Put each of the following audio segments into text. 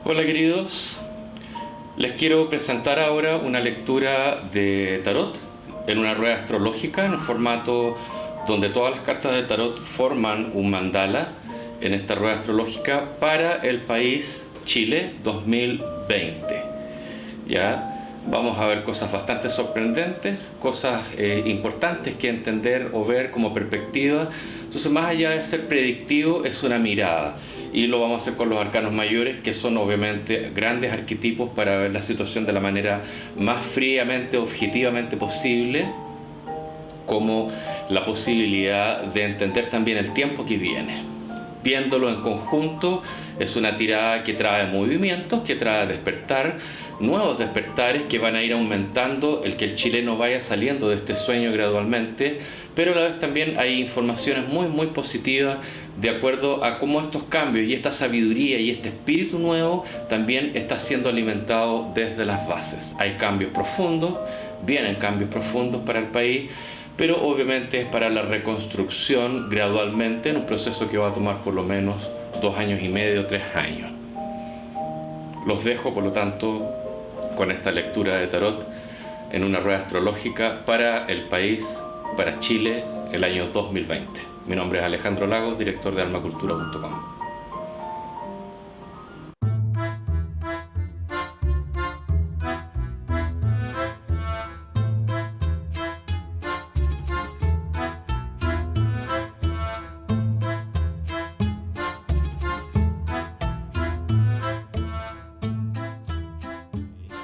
Hola queridos, les quiero presentar ahora una lectura de tarot en una rueda astrológica en un formato donde todas las cartas de tarot forman un mandala en esta rueda astrológica para el país Chile 2020. ¿Ya? Vamos a ver cosas bastante sorprendentes, cosas importantes que entender o ver como perspectiva. Entonces, más allá de ser predictivo, es una mirada. Y lo vamos a hacer con los arcanos mayores, que son obviamente grandes arquetipos para ver la situación de la manera más fríamente, objetivamente posible, como la posibilidad de entender también el tiempo que viene. Viéndolo en conjunto, es una tirada que trae movimientos, que trae despertar, nuevos despertares que van a ir aumentando el que el chileno vaya saliendo de este sueño gradualmente, pero a la vez también hay informaciones muy positivas de acuerdo a cómo estos cambios y esta sabiduría y este espíritu nuevo también está siendo alimentado desde las bases. Hay cambios profundos, vienen cambios profundos para el país, pero obviamente es para la reconstrucción gradualmente en un proceso que va a tomar por lo menos 2 años y medio, 3 años. Los dejo, por lo tanto, con esta lectura de tarot en una rueda astrológica para el país, para Chile, el año 2020. Mi nombre es Alejandro Lagos, director de almacultura.com.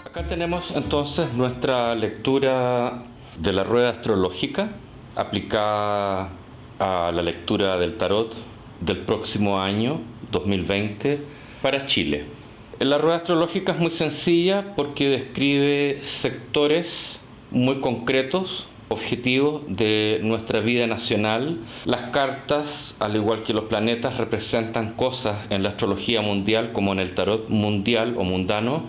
Acá tenemos entonces nuestra lectura de la rueda astrológica aplicada a la lectura del tarot del próximo año 2020 para Chile. La rueda astrológica es muy sencilla porque describe sectores muy concretos, objetivos de nuestra vida nacional. Las cartas, al igual que los planetas, representan cosas en la astrología mundial, como en el tarot mundial o mundano,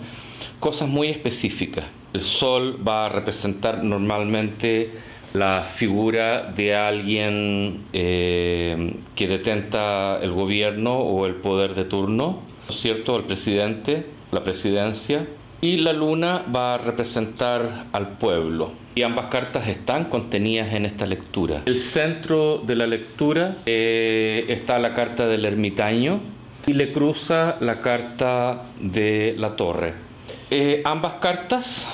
cosas muy específicas. El sol va a representar normalmente la figura de alguien que detenta el gobierno o el poder de turno, ¿no es cierto? El presidente, la presidencia. Y la luna va a representar al pueblo. Y ambas cartas están contenidas en esta lectura. El centro de la lectura está la carta del ermitaño y le cruza la carta de la torre. Ambas cartas,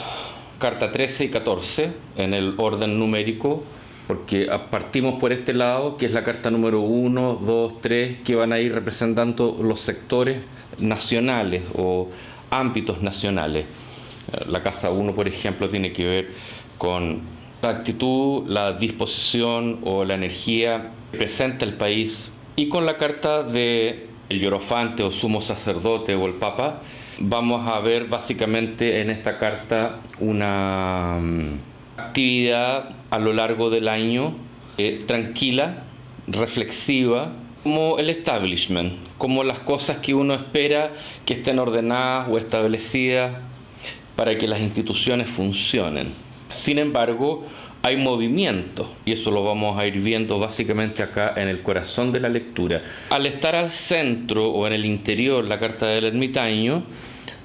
carta 13 y 14, en el orden numérico, porque partimos por este lado, que es la carta número 1, 2, 3, que van a ir representando los sectores nacionales o ámbitos nacionales. La casa 1, por ejemplo, tiene que ver con la actitud, la disposición o la energía que presenta el país. Y con la carta de el hierofante o sumo sacerdote o el papa, vamos a ver básicamente en esta carta una actividad a lo largo del año tranquila, reflexiva, como el establishment, como las cosas que uno espera que estén ordenadas o establecidas para que las instituciones funcionen. Sin embargo, hay movimiento, y eso lo vamos a ir viendo básicamente acá en el corazón de la lectura. Al estar al centro o en el interior la carta del ermitaño,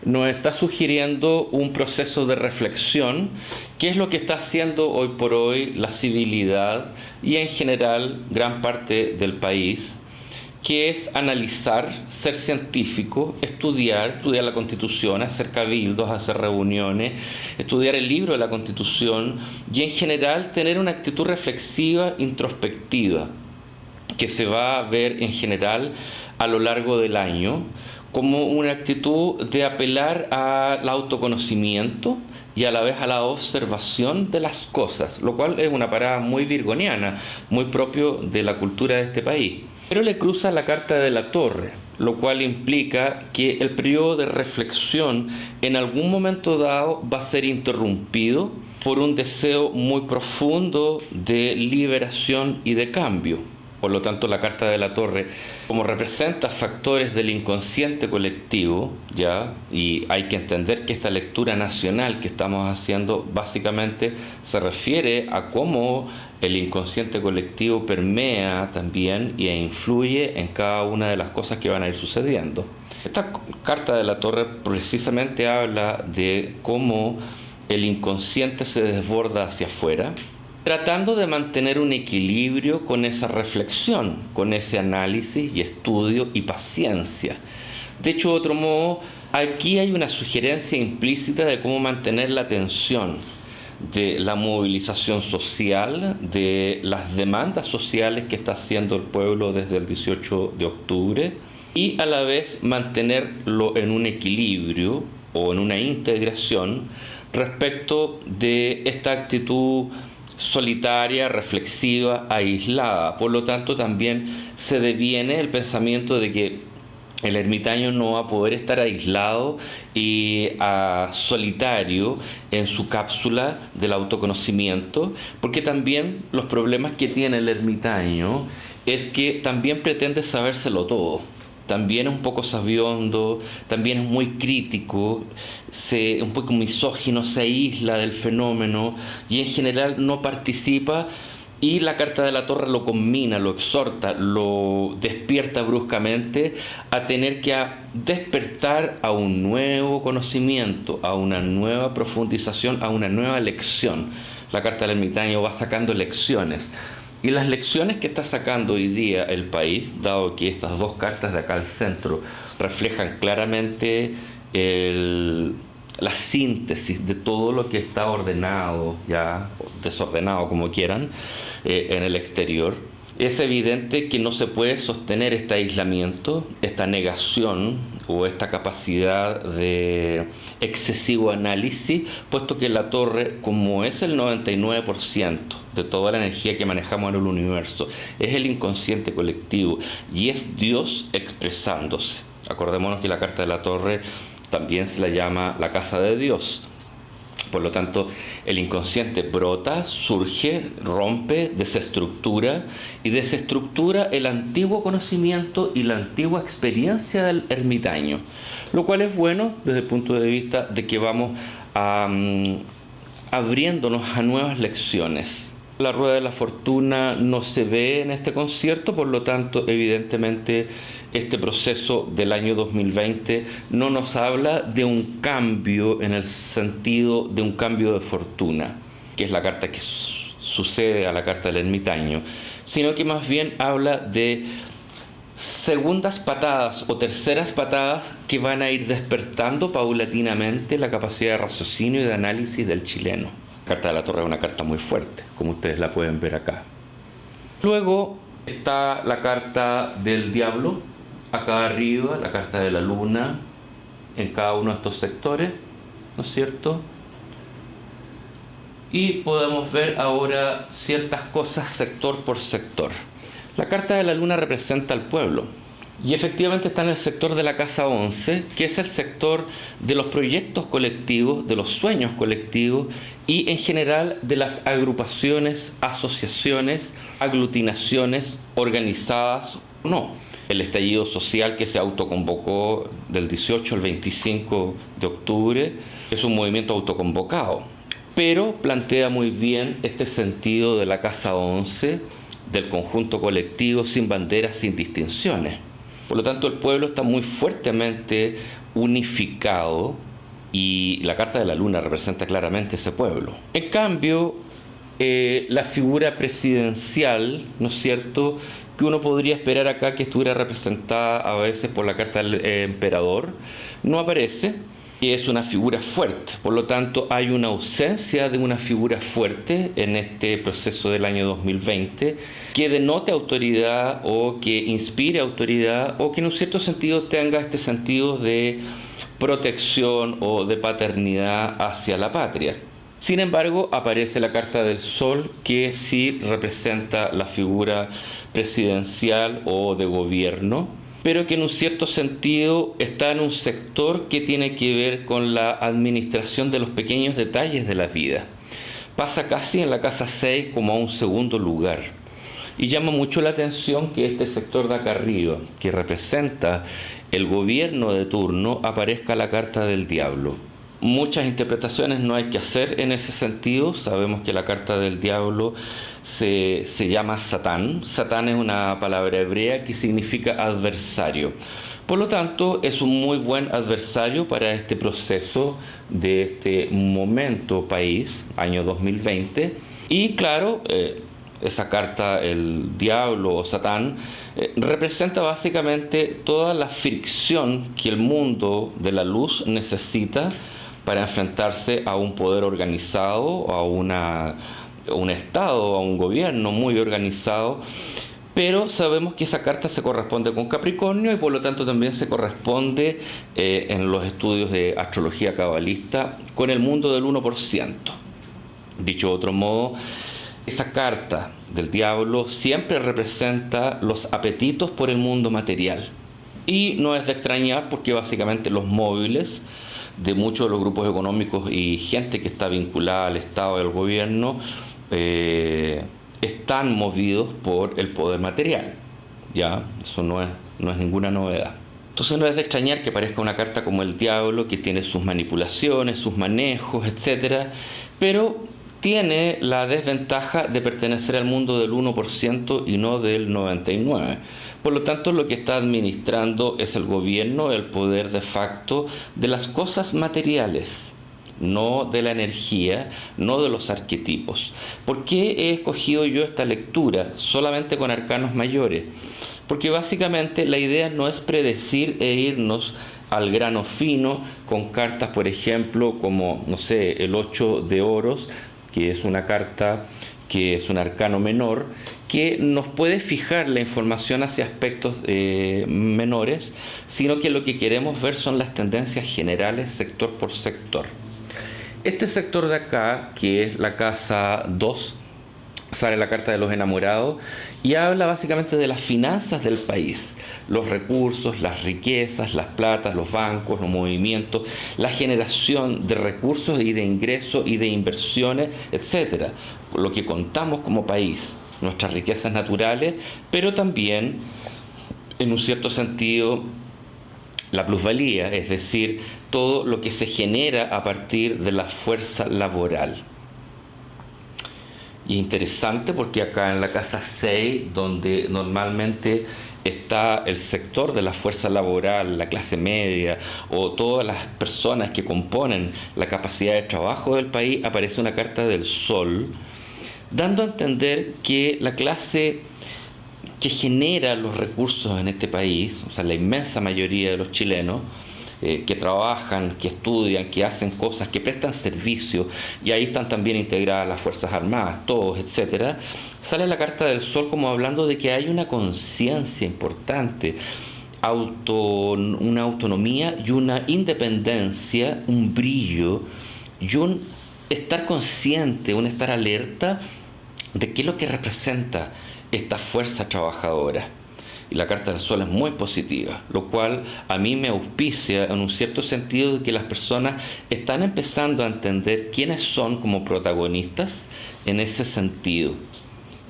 nos está sugiriendo un proceso de reflexión, que es lo que está haciendo hoy por hoy la civilidad y en general gran parte del país, que es analizar, ser científico, estudiar la Constitución, hacer cabildos, hacer reuniones, estudiar el libro de la Constitución y en general tener una actitud reflexiva, introspectiva, que se va a ver en general a lo largo del año como una actitud de apelar al autoconocimiento y a la vez a la observación de las cosas, lo cual es una parada muy virgoniana, muy propio de la cultura de este país. Pero le cruza la carta de la torre, lo cual implica que el periodo de reflexión en algún momento dado va a ser interrumpido por un deseo muy profundo de liberación y de cambio. Por lo tanto, la carta de la torre, como representa factores del inconsciente colectivo, ¿ya? Y hay que entender que esta lectura nacional que estamos haciendo básicamente se refiere a cómo el inconsciente colectivo permea también e influye en cada una de las cosas que van a ir sucediendo. Esta carta de la Torre precisamente habla de cómo el inconsciente se desborda hacia afuera, tratando de mantener un equilibrio con esa reflexión, con ese análisis y estudio y paciencia. De hecho, de otro modo, aquí hay una sugerencia implícita de cómo mantener la atención de la movilización social, de las demandas sociales que está haciendo el pueblo desde el 18 de octubre y a la vez mantenerlo en un equilibrio o en una integración respecto de esta actitud solitaria, reflexiva, aislada. Por lo tanto, también se deviene el pensamiento de que el ermitaño no va a poder estar aislado y solitario en su cápsula del autoconocimiento, porque también los problemas que tiene el ermitaño es que también pretende sabérselo todo. También es un poco sabiondo, también es muy crítico, un poco misógino, se aísla del fenómeno y en general no participa. Y la carta de la Torre lo combina, lo exhorta, lo despierta bruscamente a tener que despertar a un nuevo conocimiento, a una nueva profundización, a una nueva lección. La carta del ermitaño va sacando lecciones. Y las lecciones que está sacando hoy día el país, dado que estas dos cartas de acá al centro reflejan claramente la síntesis de todo lo que está ordenado, ya desordenado como quieran, en el exterior, es evidente que no se puede sostener este aislamiento, esta negación o esta capacidad de excesivo análisis, puesto que la Torre, como es el 99% de toda la energía que manejamos en el universo, es el inconsciente colectivo y es Dios expresándose. Acordémonos que la carta de la Torre también se la llama la casa de Dios. Por lo tanto, el inconsciente brota, surge, rompe, desestructura y desestructura el antiguo conocimiento y la antigua experiencia del ermitaño, lo cual es bueno desde el punto de vista de que vamos abriéndonos a nuevas lecciones. La rueda de la fortuna no se ve en este concierto, por lo tanto, evidentemente, este proceso del año 2020 no nos habla de un cambio en el sentido de un cambio de fortuna, que es la carta que sucede a la carta del ermitaño, sino que más bien habla de segundas patadas o terceras patadas que van a ir despertando paulatinamente la capacidad de raciocinio y de análisis del chileno. La carta de la Torre es una carta muy fuerte, como ustedes la pueden ver acá. Luego está la carta del diablo, acá arriba, la carta de la luna, en cada uno de estos sectores, ¿no es cierto? Y podemos ver ahora ciertas cosas sector por sector. La carta de la luna representa al pueblo. Y efectivamente está en el sector de la casa 11, que es el sector de los proyectos colectivos, de los sueños colectivos y en general de las agrupaciones, asociaciones, aglutinaciones organizadas o no. El estallido social que se autoconvocó del 18 al 25 de octubre es un movimiento autoconvocado, pero plantea muy bien este sentido de la casa 11, del conjunto colectivo sin banderas, sin distinciones. Por lo tanto, el pueblo está muy fuertemente unificado y la carta de la luna representa claramente ese pueblo. En cambio, la figura presidencial, ¿no es cierto?, que uno podría esperar acá que estuviera representada a veces por la carta del emperador, no aparece, que es una figura fuerte. Por lo tanto, hay una ausencia de una figura fuerte en este proceso del año 2020 que denote autoridad o que inspire autoridad o que en un cierto sentido tenga este sentido de protección o de paternidad hacia la patria. Sin embargo, aparece la carta del Sol que sí representa la figura presidencial o de gobierno, pero que en un cierto sentido está en un sector que tiene que ver con la administración de los pequeños detalles de la vida. Pasa casi en la casa 6 como a un segundo lugar. Y llama mucho la atención que este sector de acá arriba, que representa el gobierno de turno, aparezca la carta del diablo. Muchas interpretaciones no hay que hacer en ese sentido. Sabemos que la carta del diablo se llama Satán. Satán es una palabra hebrea que significa adversario. Por lo tanto, es un muy buen adversario para este proceso de este momento país, año 2020. Y claro, esa carta, el diablo o Satán, representa básicamente toda la fricción que el mundo de la luz necesita para enfrentarse a un poder organizado, a un Estado, a un gobierno muy organizado. Pero sabemos que esa carta se corresponde con Capricornio y por lo tanto también se corresponde en los estudios de astrología cabalista con el mundo del 1%. Dicho de otro modo, esa carta del diablo siempre representa los apetitos por el mundo material. Y no es de extrañar porque básicamente los móviles de muchos de los grupos económicos y gente que está vinculada al Estado y al gobierno están movidos por el poder material. Ya, eso no es ninguna novedad. Entonces no es de extrañar que aparezca una carta como el diablo, que tiene sus manipulaciones, sus manejos, etcétera, pero tiene la desventaja de pertenecer al mundo del 1% y no del 99%. Por lo tanto, lo que está administrando es el gobierno, el poder de facto de las cosas materiales, no de la energía, no de los arquetipos. ¿Por qué he escogido yo esta lectura solamente con arcanos mayores? Porque básicamente la idea no es predecir e irnos al grano fino con cartas, por ejemplo, como, no sé, el 8 de oros, que es una carta que es un arcano menor, que nos puede fijar la información hacia aspectos menores, sino que lo que queremos ver son las tendencias generales sector por sector. Este sector de acá, que es la casa 2, sale la carta de los enamorados y habla básicamente de las finanzas del país, los recursos, las riquezas, las platas, los bancos, los movimientos, la generación de recursos y de ingresos y de inversiones, etcétera, lo que contamos como país, nuestras riquezas naturales, pero también, en un cierto sentido, la plusvalía, es decir, todo lo que se genera a partir de la fuerza laboral. Y interesante porque acá en la casa 6, donde normalmente está el sector de la fuerza laboral, la clase media o todas las personas que componen la capacidad de trabajo del país, aparece una carta del Sol, dando a entender que la clase que genera los recursos en este país, o sea, la inmensa mayoría de los chilenos, que trabajan, que estudian, que hacen cosas, que prestan servicio, y ahí están también integradas las Fuerzas Armadas, todos, etcétera, sale la carta del Sol como hablando de que hay una conciencia importante, una autonomía y una independencia, un brillo y un estar consciente, un estar alerta de qué es lo que representa esta fuerza trabajadora. Y la carta del Sol es muy positiva, lo cual a mí me auspicia en un cierto sentido de que las personas están empezando a entender quiénes son como protagonistas en ese sentido.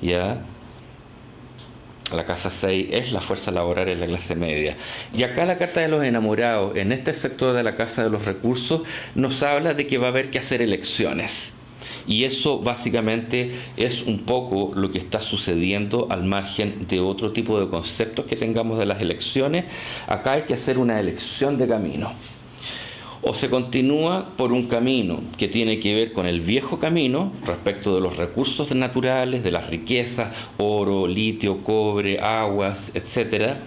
¿Ya? La casa 6 es la fuerza laboral en la clase media. Y acá la carta de los enamorados, en este sector de la casa de los recursos, nos habla de que va a haber que hacer elecciones. Y eso básicamente es un poco lo que está sucediendo al margen de otro tipo de conceptos que tengamos de las elecciones. Acá hay que hacer una elección de camino. O se continúa por un camino que tiene que ver con el viejo camino respecto de los recursos naturales, de las riquezas, oro, litio, cobre, aguas, etcétera,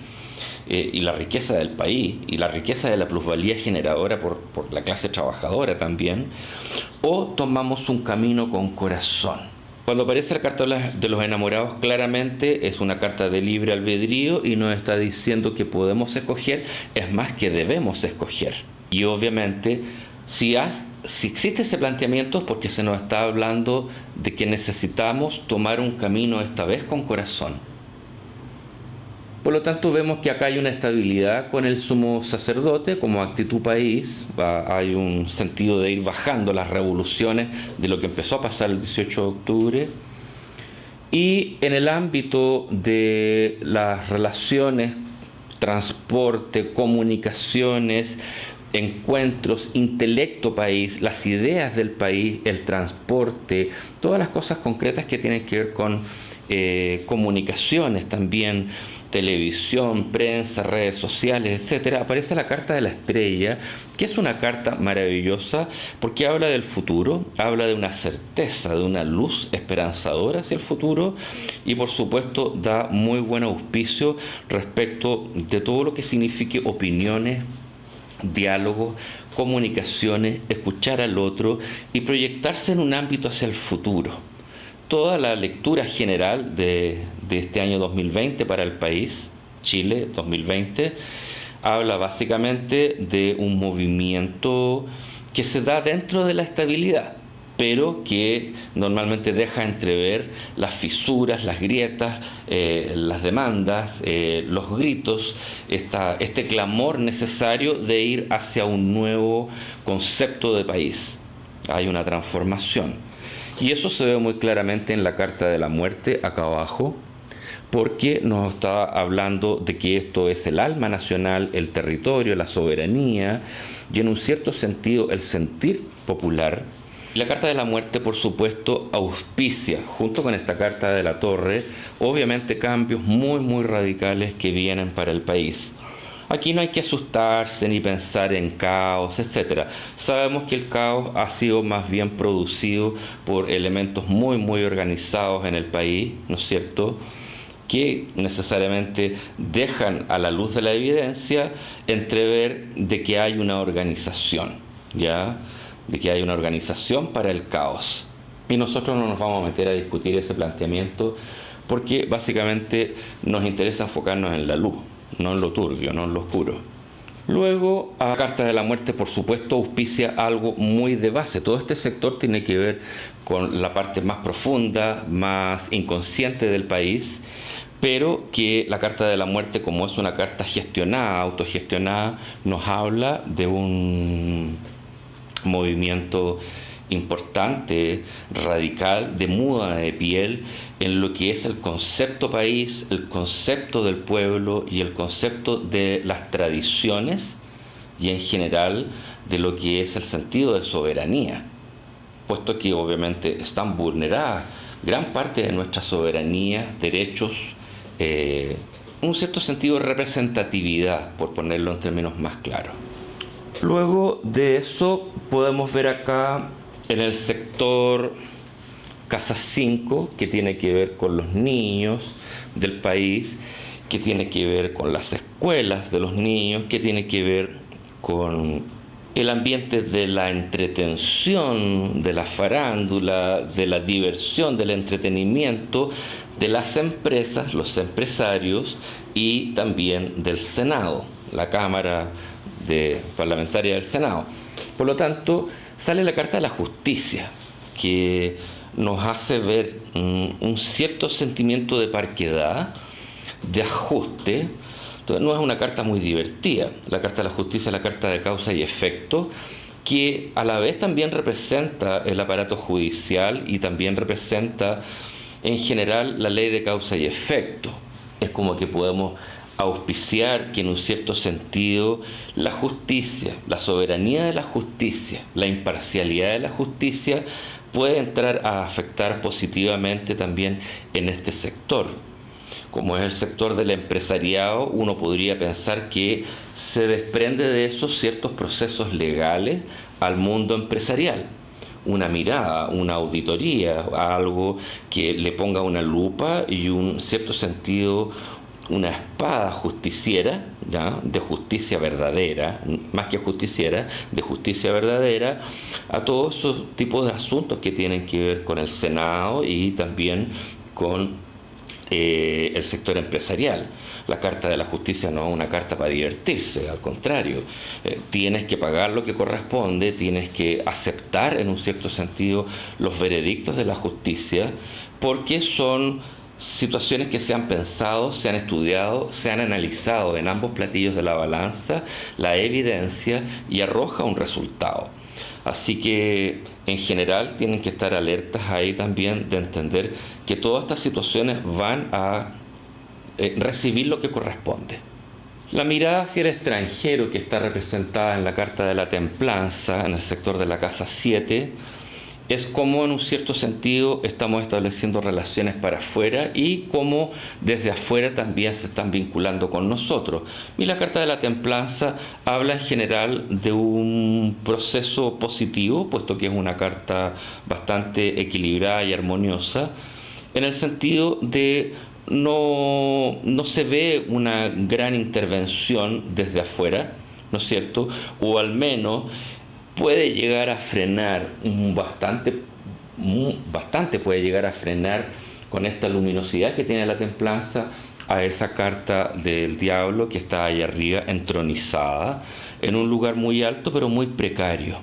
y la riqueza del país y la riqueza de la plusvalía generadora por la clase trabajadora también, o tomamos un camino con corazón. Cuando aparece la carta de los enamorados, claramente es una carta de libre albedrío y nos está diciendo que podemos escoger, es más que debemos escoger. Y obviamente, si existe ese planteamiento es porque se nos está hablando de que necesitamos tomar un camino esta vez con corazón. Por lo tanto, vemos que acá hay una estabilidad con el sumo sacerdote como actitud país. Hay un sentido de ir bajando las revoluciones de lo que empezó a pasar el 18 de octubre. Y en el ámbito de las relaciones, transporte, comunicaciones, encuentros, intelecto país, las ideas del país, el transporte, todas las cosas concretas que tienen que ver con comunicaciones también, televisión, prensa, redes sociales, etcétera, aparece la carta de la estrella, que es una carta maravillosa porque habla del futuro, habla de una certeza, de una luz esperanzadora hacia el futuro y por supuesto da muy buen auspicio respecto de todo lo que signifique opiniones, diálogos, comunicaciones, escuchar al otro y proyectarse en un ámbito hacia el futuro. Toda la lectura general de este año 2020 para el país, Chile 2020, habla básicamente de un movimiento que se da dentro de la estabilidad, pero que normalmente deja entrever las fisuras, las grietas, las demandas, los gritos, este clamor necesario de ir hacia un nuevo concepto de país. Hay una transformación. Y eso se ve muy claramente en la Carta de la Muerte, acá abajo, porque nos está hablando de que esto es el alma nacional, el territorio, la soberanía y en un cierto sentido el sentir popular. Y la Carta de la Muerte, por supuesto, auspicia, junto con esta Carta de la Torre, obviamente cambios muy radicales que vienen para el país. Aquí no hay que asustarse ni pensar en caos, etcétera. Sabemos que el caos ha sido más bien producido por elementos muy organizados en el país, ¿no es cierto?, que necesariamente dejan a la luz de la evidencia entrever de que hay una organización, ¿ya?, de que hay una organización para el caos. Y nosotros no nos vamos a meter a discutir ese planteamiento porque básicamente nos interesa enfocarnos en la luz, no en lo turbio, no en lo oscuro. Luego, a la Carta de la Muerte, por supuesto, auspicia algo muy de base. Todo este sector tiene que ver con la parte más profunda, más inconsciente del país, pero que la Carta de la Muerte, como es una carta gestionada, autogestionada, nos habla de un movimiento importante, radical, de muda de piel en lo que es el concepto país, el concepto del pueblo y el concepto de las tradiciones y en general de lo que es el sentido de soberanía, puesto que obviamente están vulneradas gran parte de nuestra soberanía, derechos, un cierto sentido de representatividad, por ponerlo en términos más claros. Luego de eso podemos ver acá en el sector Casa 5, que tiene que ver con los niños del país, que tiene que ver con las escuelas de los niños, que tiene que ver con el ambiente de la entretención, de la farándula, de la diversión, del entretenimiento, de las empresas, los empresarios y también del Senado, la Cámara Parlamentaria del Senado. Por lo tanto, sale la Carta de la Justicia, que nos hace ver un cierto sentimiento de parquedad, de ajuste. Entonces, no es una carta muy divertida. La Carta de la Justicia es la carta de causa y efecto, que a la vez también representa el aparato judicial y también representa en general la ley de causa y efecto. Es como que podemos auspiciar que en un cierto sentido la justicia, la soberanía de la justicia, la imparcialidad de la justicia puede entrar a afectar positivamente también en este sector. Como es el sector del empresariado, uno podría pensar que se desprende de esos ciertos procesos legales al mundo empresarial. Una mirada, una auditoría, algo que le ponga una lupa y un cierto sentido, una espada justiciera, ¿ya?, de justicia verdadera, más que justiciera, de justicia verdadera, a todos esos tipos de asuntos que tienen que ver con el Senado y también con el sector empresarial. La Carta de la Justicia no es una carta para divertirse, al contrario, tienes que pagar lo que corresponde, tienes que aceptar en un cierto sentido los veredictos de la justicia, porque son situaciones que se han pensado, se han estudiado, se han analizado en ambos platillos de la balanza, la evidencia, y arroja un resultado. Así que en general tienen que estar alertas ahí también de entender que todas estas situaciones van a recibir lo que corresponde. La mirada hacia el extranjero, que está representada en la Carta de la Templanza, en el sector de la Casa 7, es como en un cierto sentido estamos estableciendo relaciones para afuera y cómo desde afuera también se están vinculando con nosotros. Y la Carta de la Templanza habla en general de un proceso positivo, puesto que es una carta bastante equilibrada y armoniosa, en el sentido de no se ve una gran intervención desde afuera, ¿no es cierto? O al menos puede llegar a frenar bastante puede llegar a frenar con esta luminosidad que tiene la templanza a esa carta del diablo que está ahí arriba entronizada en un lugar muy alto pero muy precario.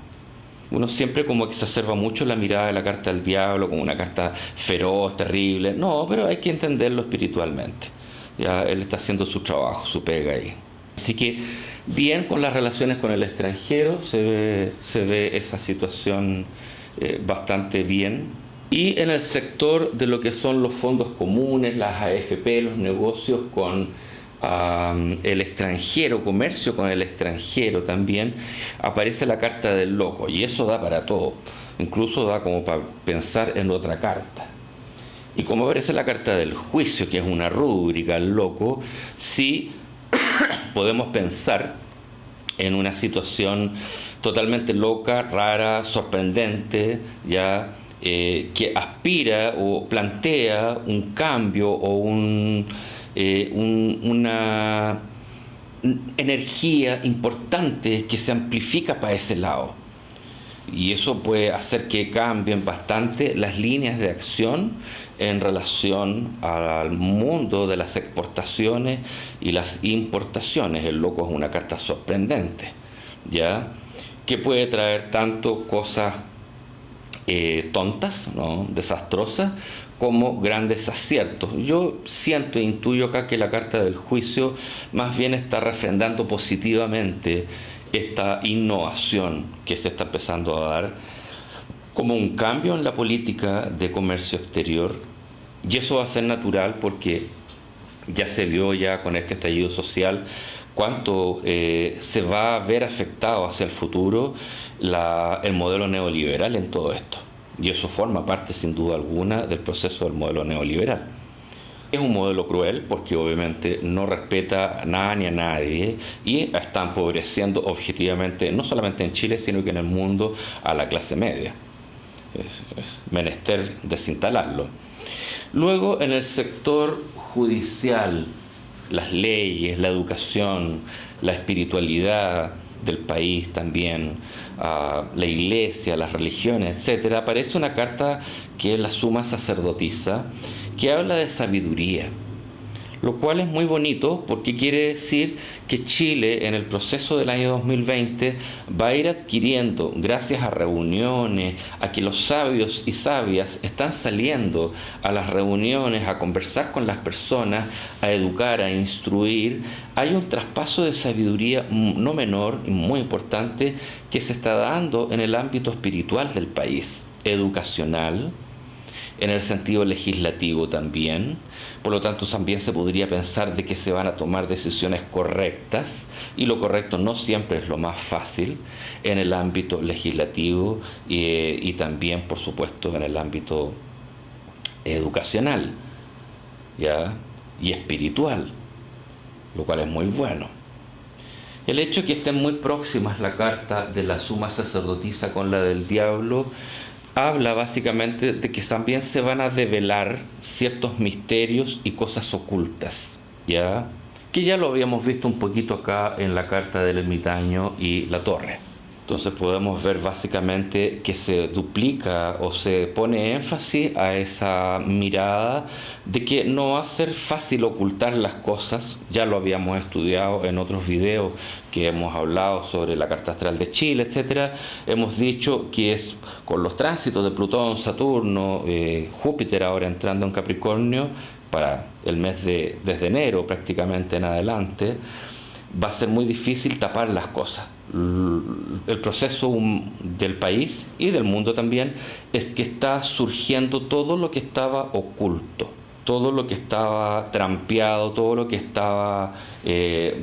Uno siempre como exacerba mucho la mirada de la carta del diablo como una carta feroz, terrible. No, pero hay que entenderlo espiritualmente. Ya él está haciendo su trabajo, su pega ahí. Así que bien con las relaciones con el extranjero, se ve esa situación bastante bien. Y en el sector de lo que son los fondos comunes, las AFP, los negocios con el extranjero, comercio con el extranjero también, aparece la carta del loco. Y eso da para todo, incluso da como para pensar en otra carta. Y como aparece la carta del juicio, que es una rúbrica, el loco, sí podemos pensar en una situación totalmente loca, rara, sorprendente, ya que aspira o plantea un cambio o una energía importante que se amplifica para ese lado. Y eso puede hacer que cambien bastante las líneas de acción en relación al mundo de las exportaciones y las importaciones. El loco es una carta sorprendente, ¿ya? Que puede traer tanto cosas tontas, ¿no? Desastrosas, como grandes aciertos. Yo siento e intuyo acá que la carta del juicio más bien está refrendando positivamente esta innovación que se está empezando a dar como un cambio en la política de comercio exterior, y eso va a ser natural porque ya se vio ya con este estallido social cuánto se va a ver afectado hacia el futuro el modelo neoliberal en todo esto, y eso forma parte sin duda alguna del proceso del modelo neoliberal. Es un modelo cruel porque obviamente no respeta a nada ni a nadie y está empobreciendo objetivamente, no solamente en Chile, sino que en el mundo, a la clase media. Es menester desinstalarlo. Luego, en el sector judicial, las leyes, la educación, la espiritualidad del país también, la iglesia, las religiones, etcétera, aparece una carta que es la Suma Sacerdotisa, que habla de sabiduría, lo cual es muy bonito porque quiere decir que Chile en el proceso del año 2020 va a ir adquiriendo, gracias a reuniones, a que los sabios y sabias están saliendo a las reuniones, a conversar con las personas, a educar, a instruir. Hay un traspaso de sabiduría no menor y muy importante que se está dando en el ámbito espiritual del país, educacional, en el sentido legislativo también. Por lo tanto, también se podría pensar de que se van a tomar decisiones correctas, y lo correcto no siempre es lo más fácil en el ámbito legislativo y también, por supuesto, en el ámbito educacional, ¿ya? Y espiritual, lo cual es muy bueno. El hecho de que estén muy próximas la carta de la Suma Sacerdotisa con la del diablo habla básicamente de que también se van a develar ciertos misterios y cosas ocultas, ¿ya? Que ya lo habíamos visto un poquito acá en la carta del ermitaño y la torre. Entonces podemos ver básicamente que se duplica o se pone énfasis a esa mirada de que no va a ser fácil ocultar las cosas. Ya lo habíamos estudiado en otros videos que hemos hablado sobre la carta astral de Chile, etcétera. Hemos dicho que es con los tránsitos de Plutón, Saturno, Júpiter ahora entrando en Capricornio para el mes desde enero prácticamente en adelante, va a ser muy difícil tapar las cosas. El proceso del país y del mundo también es que está surgiendo todo lo que estaba oculto, todo lo que estaba trampeado, todo lo que estaba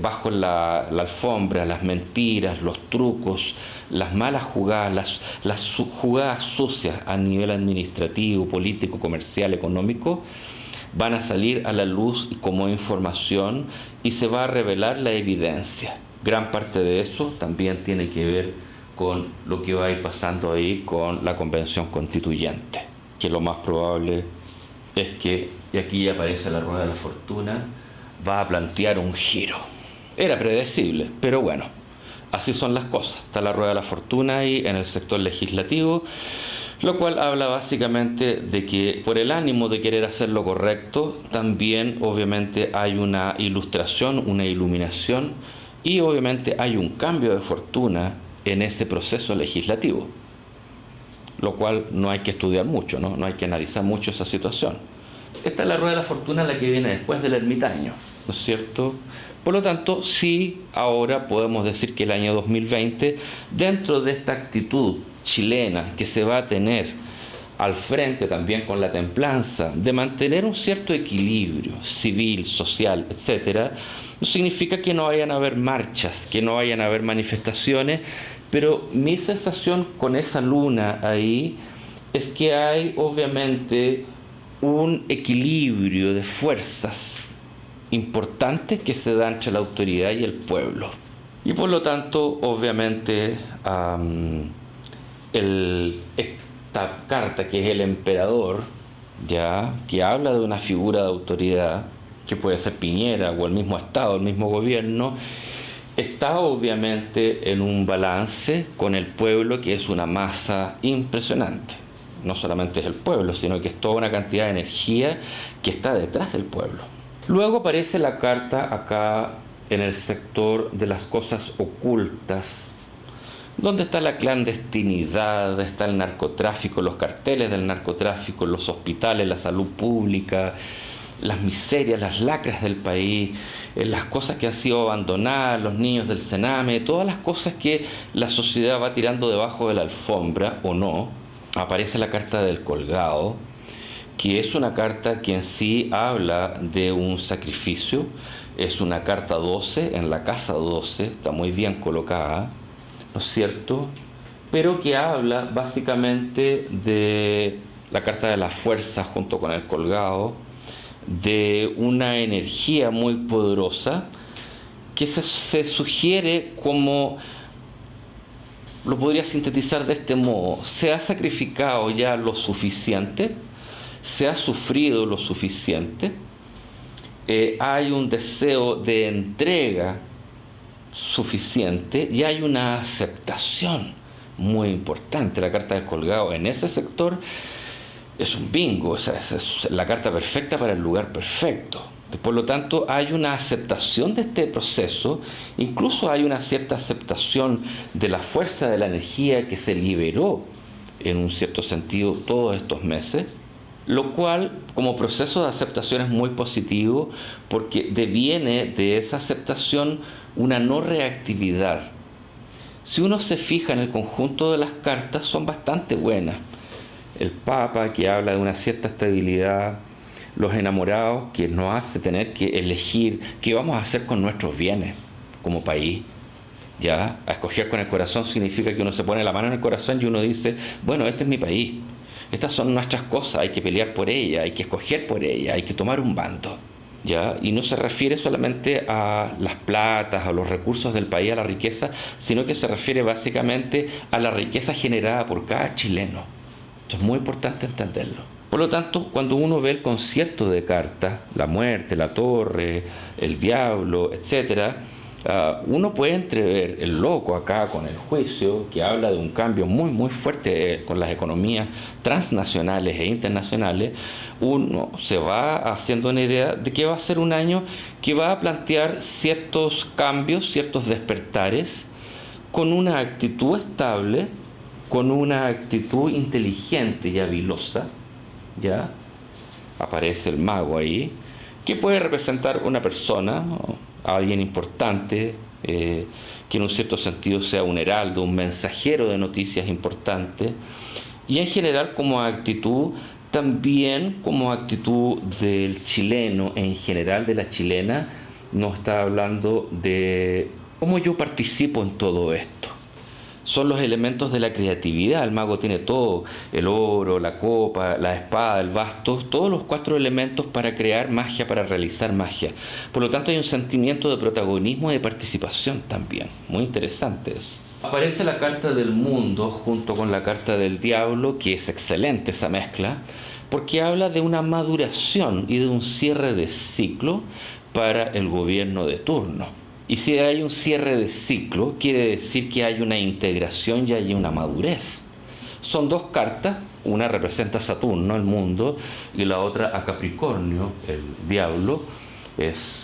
bajo la alfombra, las mentiras, los trucos, las malas jugadas, las jugadas sucias a nivel administrativo, político, comercial, económico, van a salir a la luz como información y se va a revelar la evidencia. Gran parte de eso también tiene que ver con lo que va a ir pasando ahí con la Convención Constituyente, que lo más probable es que, y aquí aparece la rueda de la fortuna, va a plantear un giro. Era predecible, pero bueno, así son las cosas. Está la rueda de la fortuna ahí en el sector legislativo, lo cual habla básicamente de que por el ánimo de querer hacer lo correcto, también obviamente hay una ilustración, una iluminación, y obviamente hay un cambio de fortuna en ese proceso legislativo, lo cual no hay que estudiar mucho, no hay que analizar mucho esa situación. Esta es la rueda de la fortuna, la que viene después del ermitaño, ¿no es cierto? Por lo tanto, sí, ahora podemos decir que el año 2020, dentro de esta actitud chilena que se va a tener al frente también con la templanza, de mantener un cierto equilibrio civil, social, etcétera, no significa que no vayan a haber marchas, que no vayan a haber manifestaciones, pero mi sensación con esa luna ahí es que hay obviamente un equilibrio de fuerzas importantes que se da entre la autoridad y el pueblo. Y por lo tanto, obviamente, esta carta que es el emperador, ya, que habla de una figura de autoridad, que puede ser Piñera o el mismo Estado, el mismo gobierno, está obviamente en un balance con el pueblo, que es una masa impresionante. No solamente es el pueblo, sino que es toda una cantidad de energía que está detrás del pueblo. Luego aparece la carta acá en el sector de las cosas ocultas, donde está la clandestinidad, está el narcotráfico, los carteles del narcotráfico, los hospitales, la salud pública, las miserias, las lacras del país, las cosas que han sido abandonadas, los niños del Sename, todas las cosas que la sociedad va tirando debajo de la alfombra o no. Aparece la carta del colgado, que es una carta que en sí habla de un sacrificio. Es una carta 12, en la casa 12, está muy bien colocada, ¿no es cierto? Pero que habla básicamente de la carta de la fuerza junto con el colgado, de una energía muy poderosa que se sugiere como, lo podría sintetizar de este modo: se ha sacrificado ya lo suficiente, se ha sufrido lo suficiente, hay un deseo de entrega suficiente y hay una aceptación muy importante. La carta del colgado en ese sector es un bingo, es la carta perfecta para el lugar perfecto. Por lo tanto, hay una aceptación de este proceso, incluso hay una cierta aceptación de la fuerza de la energía que se liberó en un cierto sentido todos estos meses, lo cual como proceso de aceptación es muy positivo, porque deviene de esa aceptación una no reactividad. Si uno se fija en el conjunto de las cartas, son bastante buenas. El Papa, que habla de una cierta estabilidad; los enamorados, que nos hace tener que elegir qué vamos a hacer con nuestros bienes como país. Ya, a escoger con el corazón significa que uno se pone la mano en el corazón y uno dice, bueno, este es mi país, estas son nuestras cosas, hay que pelear por ellas, hay que escoger por ellas, hay que tomar un bando. ¿Ya? Y no se refiere solamente a las platas, a los recursos del país, a la riqueza, sino que se refiere básicamente a la riqueza generada por cada chileno. Esto es muy importante entenderlo. Por lo tanto, cuando uno ve el concierto de cartas, la muerte, la torre, el diablo, etc., uno puede entrever el loco acá con el juicio, que habla de un cambio muy muy fuerte con las economías transnacionales e internacionales. Uno se va haciendo una idea de que va a ser un año que va a plantear ciertos cambios, ciertos despertares, con una actitud estable, con una actitud inteligente y habilosa. Ya aparece el mago ahí, que puede representar una persona, alguien importante, que en un cierto sentido sea un heraldo, un mensajero de noticias importantes, y en general como actitud También como actitud del chileno en general, de la chilena, nos está hablando de cómo yo participo en todo esto. Son los elementos de la creatividad. El mago tiene todo: el oro, la copa, la espada, el bastos, todos los 4 elementos para crear magia, para realizar magia. Por lo tanto, hay un sentimiento de protagonismo y de participación también. Muy interesante eso. Aparece la carta del mundo junto con la carta del diablo, que es excelente esa mezcla, porque habla de una maduración y de un cierre de ciclo para el gobierno de turno. Y si hay un cierre de ciclo, quiere decir que hay una integración y hay una madurez. Son 2 cartas, una representa a Saturno, el mundo, y la otra a Capricornio, el diablo. Es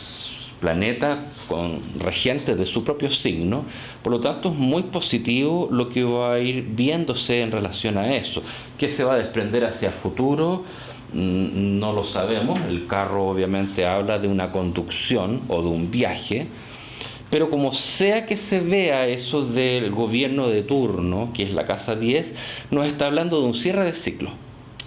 planeta con regentes de su propio signo, por lo tanto es muy positivo lo que va a ir viéndose en relación a eso. ¿Qué se va a desprender hacia el futuro? No lo sabemos. El carro obviamente habla de una conducción o de un viaje, pero como sea que se vea eso del gobierno de turno, que es la casa 10, nos está hablando de un cierre de ciclo.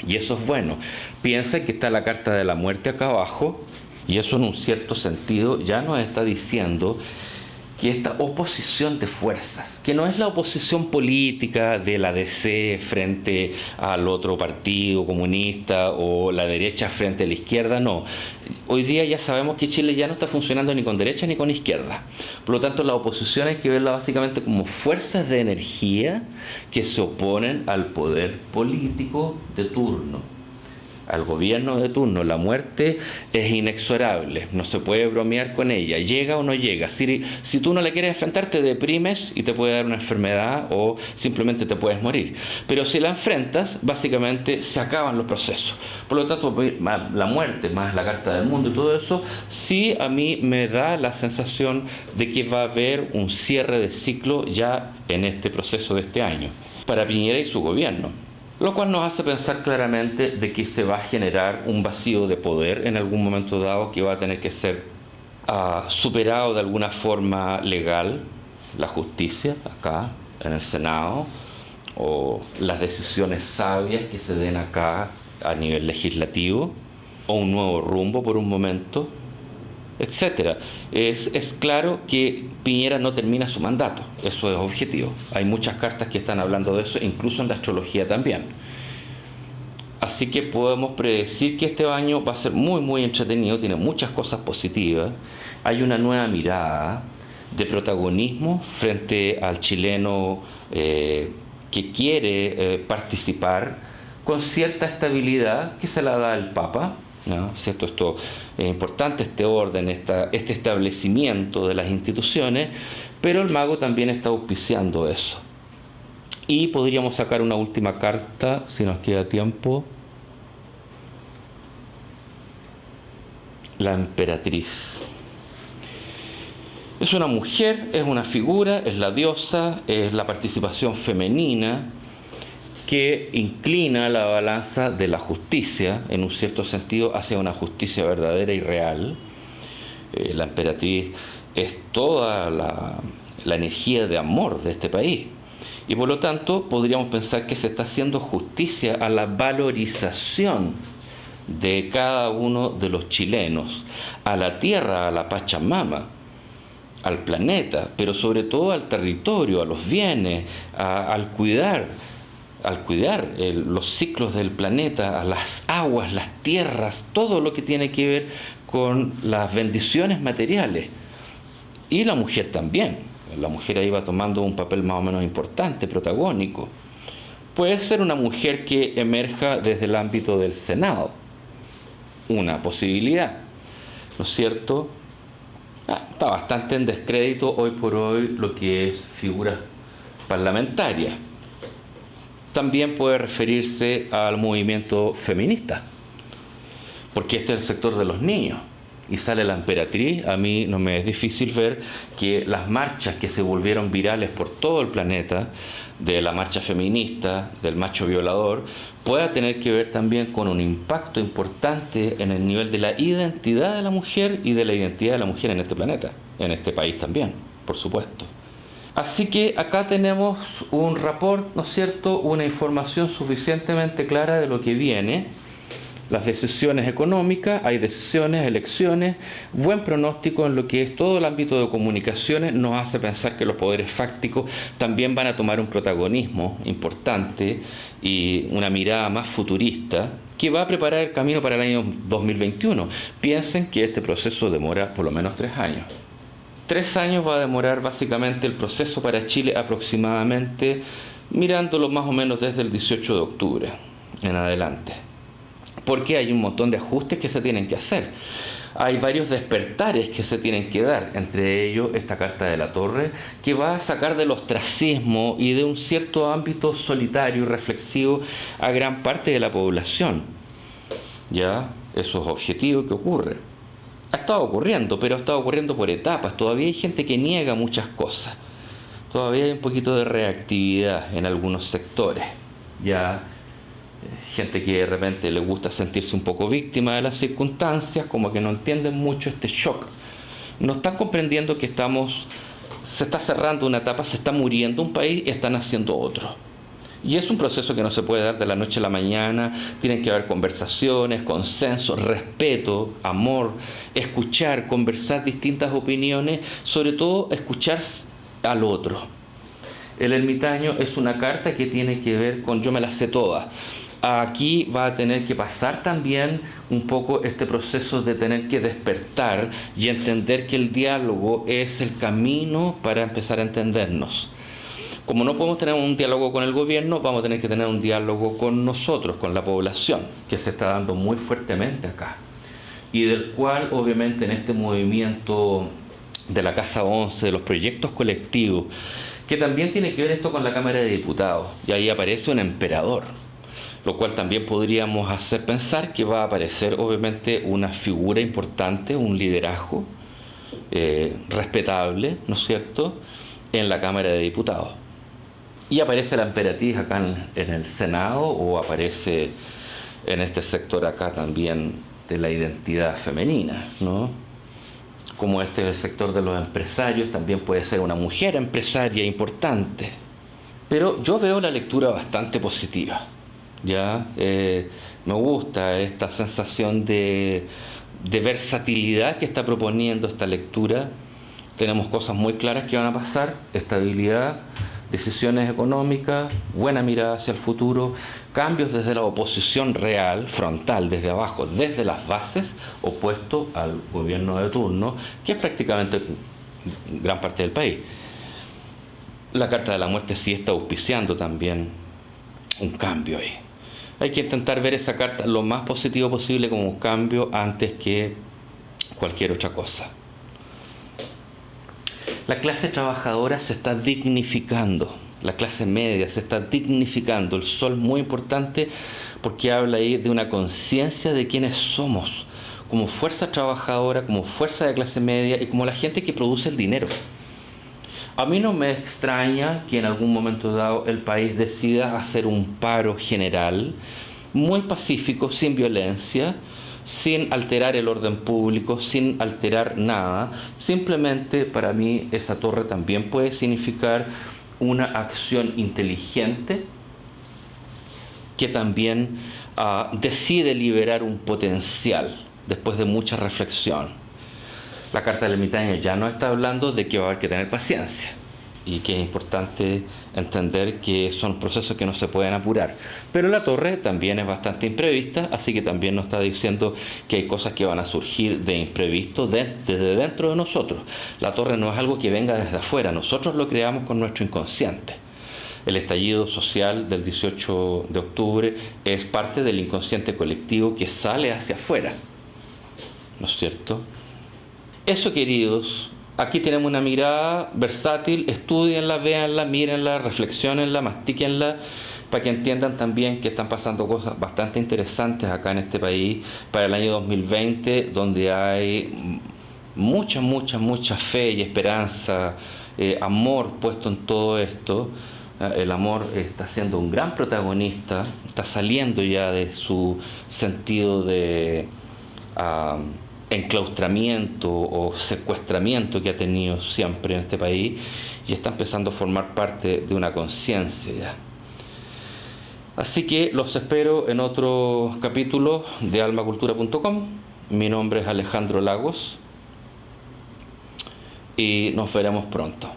Y eso es bueno. Piensa que está la carta de la muerte acá abajo, y eso en un cierto sentido ya nos está diciendo que esta oposición de fuerzas, que no es la oposición política de la DC frente al otro partido comunista o la derecha frente a la izquierda, no. Hoy día ya sabemos que Chile ya no está funcionando ni con derecha ni con izquierda. Por lo tanto, la oposición hay que verla básicamente como fuerzas de energía que se oponen al poder político de turno, al gobierno de turno. La muerte es inexorable, no se puede bromear con ella, llega o no llega. Si tú no le quieres enfrentar, te deprimes y te puede dar una enfermedad o simplemente te puedes morir. Pero si la enfrentas, básicamente se acaban los procesos. Por lo tanto, la muerte más la carta del mundo y todo eso, sí a mí me da la sensación de que va a haber un cierre de ciclo ya en este proceso de este año para Piñera y su gobierno. Lo cual nos hace pensar claramente de que se va a generar un vacío de poder en algún momento dado que va a tener que ser superado de alguna forma legal, la justicia acá en el Senado, o las decisiones sabias que se den acá a nivel legislativo, o un nuevo rumbo por un momento, etcétera. Es claro que Piñera no termina su mandato, eso es objetivo. Hay muchas cartas que están hablando de eso, incluso en la astrología también. Así que podemos predecir que este año va a ser muy, muy entretenido, tiene muchas cosas positivas. Hay una nueva mirada de protagonismo frente al chileno que quiere participar con cierta estabilidad que se la da el Papa, ¿no? ¿Cierto? Esto es importante, este orden, este establecimiento de las instituciones, pero el mago también está auspiciando eso. Y podríamos sacar una última carta, si nos queda tiempo. La emperatriz. Es una mujer, es una figura, es la diosa, es la participación femenina que inclina la balanza de la justicia, en un cierto sentido, hacia una justicia verdadera y real. La emperatriz es toda la energía de amor de este país. Y por lo tanto, podríamos pensar que se está haciendo justicia a la valorización de cada uno de los chilenos, a la tierra, a la Pachamama, al planeta, pero sobre todo al territorio, a los bienes, al cuidar los ciclos del planeta, a las aguas, las tierras, todo lo que tiene que ver con las bendiciones materiales. Y la mujer también. La mujer ahí va tomando un papel más o menos importante, protagónico. Puede ser una mujer que emerja desde el ámbito del Senado. Una posibilidad, ¿no es cierto? Está bastante en descrédito hoy por hoy lo que es figuras parlamentarias. También puede referirse al movimiento feminista, porque este es el sector de los niños. Y sale la emperatriz. A mí no me es difícil ver que las marchas que se volvieron virales por todo el planeta, de la marcha feminista, del macho violador, pueda tener que ver también con un impacto importante en el nivel de la identidad de la mujer y de la identidad de la mujer en este planeta, en este país también, por supuesto. Así que acá tenemos un rapport, ¿no es cierto?, una información suficientemente clara de lo que viene. Las decisiones económicas, hay decisiones, elecciones, buen pronóstico en lo que es todo el ámbito de comunicaciones nos hace pensar que los poderes fácticos también van a tomar un protagonismo importante y una mirada más futurista que va a preparar el camino para el año 2021. Piensen que este proceso demora por lo menos 3 años. 3 años va a demorar básicamente el proceso para Chile aproximadamente, mirándolo más o menos desde el 18 de octubre en adelante. Porque hay un montón de ajustes que se tienen que hacer. Hay varios despertares que se tienen que dar, entre ellos esta Carta de la Torre, que va a sacar del ostracismo y de un cierto ámbito solitario y reflexivo a gran parte de la población. ¿Ya? Eso es objetivo que ocurre. Ha estado ocurriendo, pero ha estado ocurriendo por etapas. Todavía hay gente que niega muchas cosas. Todavía hay un poquito de reactividad en algunos sectores. Ya gente que de repente le gusta sentirse un poco víctima de las circunstancias, como que no entienden mucho este shock. No están comprendiendo que se está cerrando una etapa, se está muriendo un país y están haciendo otro. Y es un proceso que no se puede dar de la noche a la mañana. Tienen que haber conversaciones, consenso, respeto, amor, escuchar, conversar distintas opiniones, sobre todo escuchar al otro. El ermitaño es una carta que tiene que ver con yo me las sé todas. Aquí va a tener que pasar también un poco este proceso de tener que despertar y entender que el diálogo es el camino para empezar a entendernos. Como no podemos tener un diálogo con el gobierno, vamos a tener que tener un diálogo con nosotros, con la población, que se está dando muy fuertemente acá. Y del cual, obviamente, en este movimiento de la Casa 11, de los proyectos colectivos, que también tiene que ver esto con la Cámara de Diputados, y ahí aparece un emperador, lo cual también podríamos hacer pensar que va a aparecer, obviamente, una figura importante, un liderazgo respetable, ¿no es cierto?, en la Cámara de Diputados. Y aparece la emperatriz acá en el Senado, o aparece en este sector acá también de la identidad femenina, ¿no? Como este es el sector de los empresarios, también puede ser una mujer empresaria importante. Pero yo veo la lectura bastante positiva, ¿ya? Me gusta esta sensación de versatilidad que está proponiendo esta lectura. Tenemos cosas muy claras que van a pasar: estabilidad, decisiones económicas, buena mirada hacia el futuro, cambios desde la oposición real, frontal, desde abajo, desde las bases, opuesto al gobierno de turno, que es prácticamente gran parte del país. La Carta de la Muerte sí está auspiciando también un cambio ahí. Hay que intentar ver esa carta lo más positivo posible como un cambio antes que cualquier otra cosa. La clase trabajadora se está dignificando, la clase media se está dignificando. El sol es muy importante porque habla ahí de una conciencia de quiénes somos, como fuerza trabajadora, como fuerza de clase media y como la gente que produce el dinero. A mí no me extraña que en algún momento dado el país decida hacer un paro general, muy pacífico, sin violencia, sin alterar el orden público, sin alterar nada. Simplemente para mí esa torre también puede significar una acción inteligente que también decide liberar un potencial después de mucha reflexión. La Carta del Ermitaño ya no está hablando de que va a haber que tener paciencia y que es importante entender que son procesos que no se pueden apurar. Pero la torre también es bastante imprevista, así que también nos está diciendo que hay cosas que van a surgir de imprevisto desde dentro de nosotros. La torre no es algo que venga desde afuera, nosotros lo creamos con nuestro inconsciente. El estallido social del 18 de octubre es parte del inconsciente colectivo que sale hacia afuera, ¿no es cierto? Eso, queridos, aquí tenemos una mirada versátil. Estudienla, véanla, mírenla, reflexionenla, mastíquenla, para que entiendan también que están pasando cosas bastante interesantes acá en este país para el año 2020, donde hay mucha fe y esperanza, amor puesto en todo esto. El amor está siendo un gran protagonista, está saliendo ya de su sentido de enclaustramiento o secuestramiento que ha tenido siempre en este país, y está empezando a formar parte de una conciencia ya. Así que los espero en otro capítulo de almacultura.com. Mi nombre es Alejandro Lagos y nos veremos pronto.